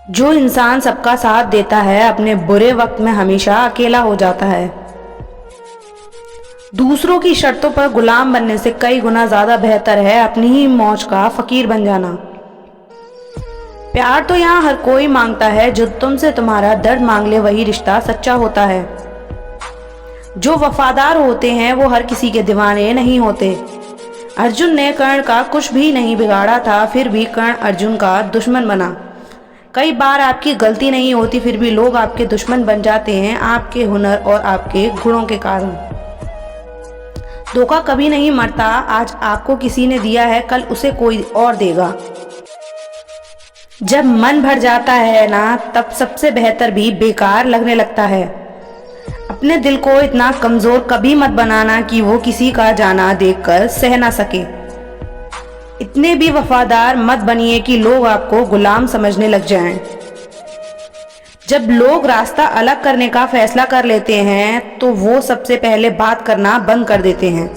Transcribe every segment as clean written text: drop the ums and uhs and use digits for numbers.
जो इंसान सबका साथ देता है अपने बुरे वक्त में हमेशा अकेला हो जाता है। दूसरों की शर्तों पर गुलाम बनने से कई गुना ज्यादा बेहतर है अपनी ही मौज का फकीर बन जाना। प्यार तो यहाँ हर कोई मांगता है, जो तुमसे तुम्हारा दर्द मांग ले वही रिश्ता सच्चा होता है। जो वफादार होते हैं वो हर किसी के दीवाने नहीं होते। अर्जुन ने कर्ण का कुछ भी नहीं बिगाड़ा था, फिर भी कर्ण अर्जुन का दुश्मन बना। कई बार आपकी गलती नहीं होती, फिर भी लोग आपके दुश्मन बन जाते हैं आपके हुनर और आपके गुणों के कारण। धोखा कभी नहीं मरता, आज आपको किसी ने दिया है कल उसे कोई और देगा। जब मन भर जाता है ना, तब सबसे बेहतर भी बेकार लगने लगता है। अपने दिल को इतना कमजोर कभी मत बनाना कि वो किसी का जाना देखकर सह ना सके। इतने भी वफादार मत बनिए कि लोग आपको गुलाम समझने लग जाएं। जब लोग रास्ता अलग करने का फैसला कर लेते हैं तो वो सबसे पहले बात करना बंद कर देते हैं।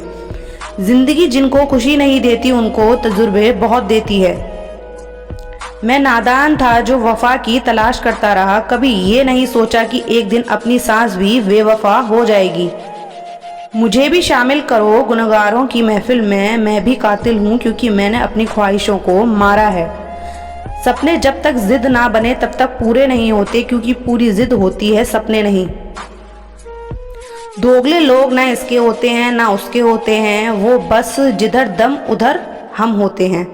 जिंदगी जिनको खुशी नहीं देती उनको तजुर्बे बहुत देती है। मैं नादान था जो वफा की तलाश करता रहा, कभी ये नहीं सोचा कि एक दिन अपनी सांस भी बेवफा हो जाएगी। मुझे भी शामिल करो गुनहगारों की महफिल में, मैं भी कातिल हूँ क्योंकि मैंने अपनी ख्वाहिशों को मारा है। सपने जब तक जिद ना बने तब तक पूरे नहीं होते, क्योंकि पूरी जिद होती है सपने नहीं। दोगले लोग ना इसके होते हैं ना उसके होते हैं, वो बस जिधर दम उधर हम होते हैं।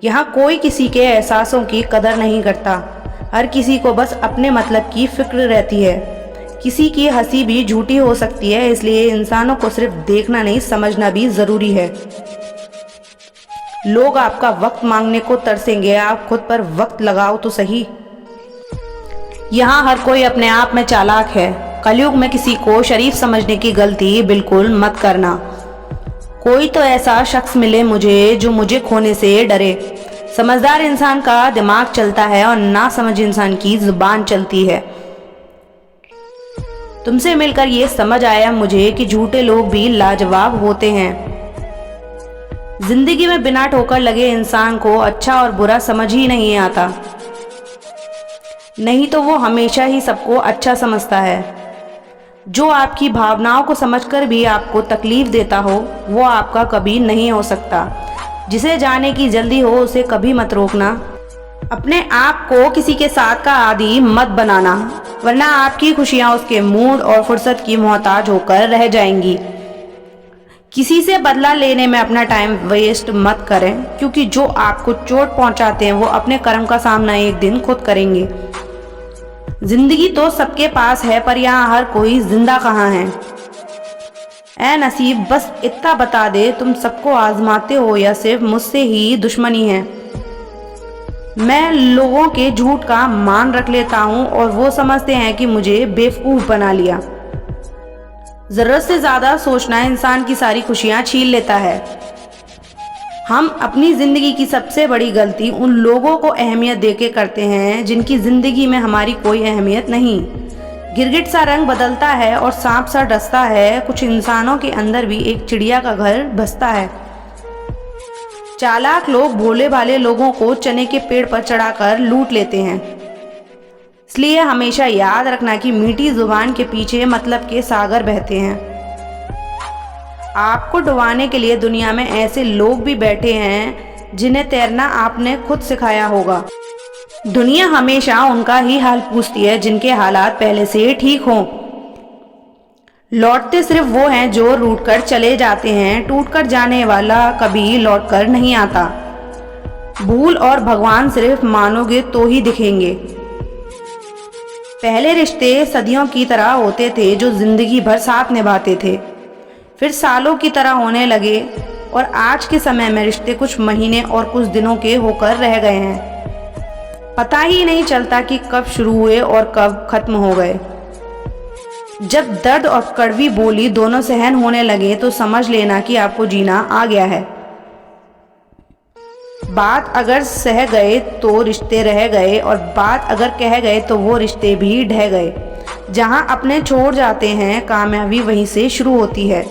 यहाँ कोई किसी के एहसासों की कदर नहीं करता, हर किसी को बस अपने मतलब की फिक्र रहती है। किसी की हंसी भी झूठी हो सकती है, इसलिए इंसानों को सिर्फ देखना नहीं समझना भी जरूरी है। लोग आपका वक्त मांगने को तरसेंगे, आप खुद पर वक्त लगाओ तो सही। यहाँ हर कोई अपने आप में चालाक है। कलयुग में किसी को शरीफ समझने की गलती बिल्कुल मत करना। कोई तो ऐसा शख्स मिले मुझे जो मुझे खोने से डरे। समझदार इंसान का दिमाग चलता है और नासमझ इंसान की जुबान चलती है। तुमसे मिलकर ये समझ आया मुझे कि झूठे लोग भी लाजवाब होते हैं। जिंदगी में बिना ठोकर लगे इंसान को अच्छा और बुरा समझ ही नहीं आता, नहीं तो वो हमेशा ही सबको अच्छा समझता है। जो आपकी भावनाओं को समझकर भी आपको तकलीफ देता हो वो आपका कभी नहीं हो सकता। जिसे जाने की जल्दी हो उसे कभी मत रोकना। अपने आप को किसी के साथ का आदी मत बनाना, वरना आपकी खुशियां उसके मूड और फुर्सत की मोहताज होकर रह जाएंगी। किसी से बदला लेने में अपना टाइम वेस्ट मत करें, क्योंकि जो आपको चोट पहुंचाते हैं वो अपने कर्म का सामना एक दिन खुद करेंगे। जिंदगी तो सबके पास है, पर यहाँ हर कोई जिंदा कहाँ है। ऐ नसीब बस इतना बता दे, तुम सबको आजमाते हो या सिर्फ मुझसे ही दुश्मनी है। मैं लोगों के झूठ का मान रख लेता हूँ और वो समझते हैं कि मुझे बेवकूफ बना लिया। जरूरत से ज्यादा सोचना इंसान की सारी खुशियां छीन लेता है। हम अपनी जिंदगी की सबसे बड़ी गलती उन लोगों को अहमियत देके करते हैं जिनकी जिंदगी में हमारी कोई अहमियत नहीं। गिरगिट सा रंग बदलता है और सांप सा डसता है, कुछ इंसानों के अंदर भी एक चिड़िया का घर बसता है। चालाक लोग भोले भाले लोगों को चने के पेड़ पर चढ़ाकर लूट लेते हैं। इसलिए हमेशा याद रखना कि मीठी जुबान के पीछे मतलब के सागर बहते हैं। आपको डुबाने के लिए दुनिया में ऐसे लोग भी बैठे हैं जिन्हें तैरना आपने खुद सिखाया होगा। दुनिया हमेशा उनका ही हाल पूछती है जिनके हालात पहले से ठीक हों। लौटते सिर्फ वो हैं जो रूठ कर चले जाते हैं, टूट कर जाने वाला कभी लौट कर नहीं आता। भूल और भगवान सिर्फ मानोगे तो ही दिखेंगे। पहले रिश्ते सदियों की तरह होते थे जो जिंदगी भर साथ निभाते थे, फिर सालों की तरह होने लगे और आज के समय में रिश्ते कुछ महीने और कुछ दिनों के होकर रह गए हैं। पता ही नहीं चलता कि कब शुरू हुए और कब खत्म हो गए। जब दर्द और कड़वी बोली दोनों सहन होने लगे तो समझ लेना कि आपको जीना आ गया है। बात अगर सह गए तो रिश्ते रह गए और बात अगर कह गए तो वो रिश्ते भी ढह गए। जहां अपने छोड़ जाते हैं कामयाबी वहीं से शुरू होती है।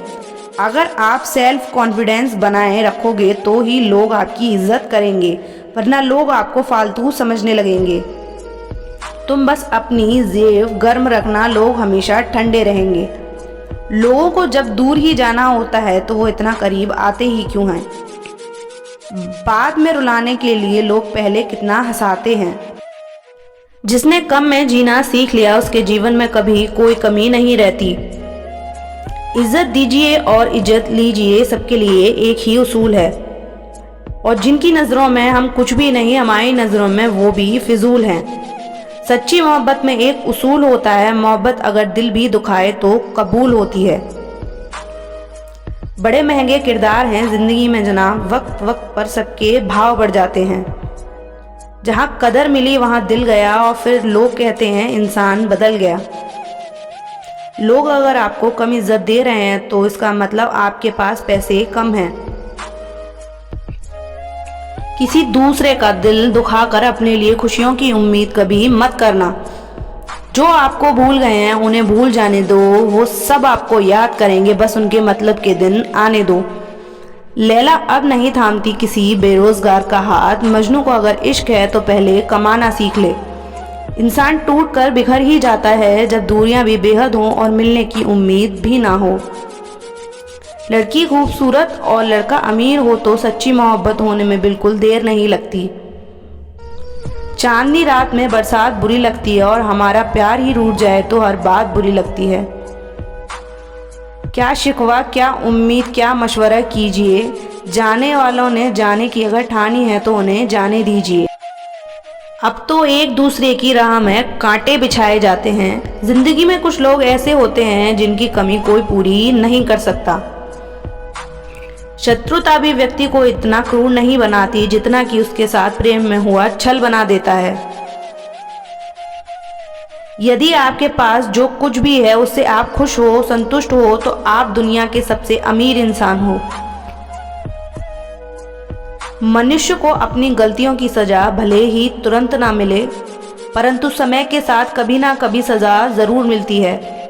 अगर आप सेल्फ कॉन्फिडेंस बनाए रखोगे तो ही लोग आपकी इज्जत करेंगे, वरना लोग आपको फालतू समझने लगेंगे। तुम बस अपनी जेब गर्म रखना, लोग हमेशा ठंडे रहेंगे। लोगों को जब दूर ही जाना होता है तो वो इतना करीब आते ही क्यों हैं? बाद में रुलाने के लिए लोग पहले कितना हंसाते हैं। जिसने कम में जीना सीख लिया उसके जीवन में कभी कोई कमी नहीं रहती। इज्जत दीजिए और इज्जत लीजिए, सबके लिए एक ही उसूल है। और जिनकी नज़रों में हम कुछ भी नहीं, हमारी नज़रों में वो भी फिजूल हैं। सच्ची मोहब्बत में एक उसूल होता है, मोहब्बत अगर दिल भी दुखाए तो कबूल होती है। बड़े महंगे किरदार हैं जिंदगी में जनाब, वक्त वक्त पर सबके भाव बढ़ जाते हैं। जहाँ कदर मिली वहाँ दिल गया, और फिर लोग कहते हैं इंसान बदल गया। लोग अगर आपको कम इज्जत दे रहे हैं तो इसका मतलब आपके पास पैसे कम हैं। किसी दूसरे का दिल दुखाकर अपने लिए खुशियों की उम्मीद कभी मत करना। जो आपको भूल गए हैं उन्हें भूल जाने दो, वो सब आपको याद करेंगे, बस उनके मतलब के दिन आने दो। लैला अब नहीं थामती किसी बेरोजगार का हाथ, मजनू को अगर इश्क है तो पहले कमाना सीख ले। इंसान टूट कर बिखर ही जाता है जब दूरियां भी बेहद हों और मिलने की उम्मीद भी ना हो। लड़की खूबसूरत और लड़का अमीर हो तो सच्ची मोहब्बत होने में बिल्कुल देर नहीं लगती। चांदनी रात में बरसात बुरी लगती है और हमारा प्यार ही रूठ जाए तो हर बात बुरी लगती है। क्या शिकवा, क्या उम्मीद, क्या मशवरा कीजिए। जाने वालों ने जाने की अगर ठानी है तो उन्हें जाने दीजिए। अब तो एक दूसरे की राह में कांटे बिछाए जाते हैं। जिंदगी में कुछ लोग ऐसे होते हैं जिनकी कमी कोई पूरी नहीं कर सकता। शत्रुता भी व्यक्ति को इतना क्रूर नहीं बनाती जितना कि उसके साथ प्रेम में हुआ छल बना देता है। यदि आपके पास जो कुछ भी है उससे आप खुश हो, संतुष्ट हो, तो आप दुनिया के सबसे अमीर इंसान हो। मनुष्य को अपनी गलतियों की सजा भले ही तुरंत ना मिले, परंतु समय के साथ कभी ना कभी सजा जरूर मिलती है।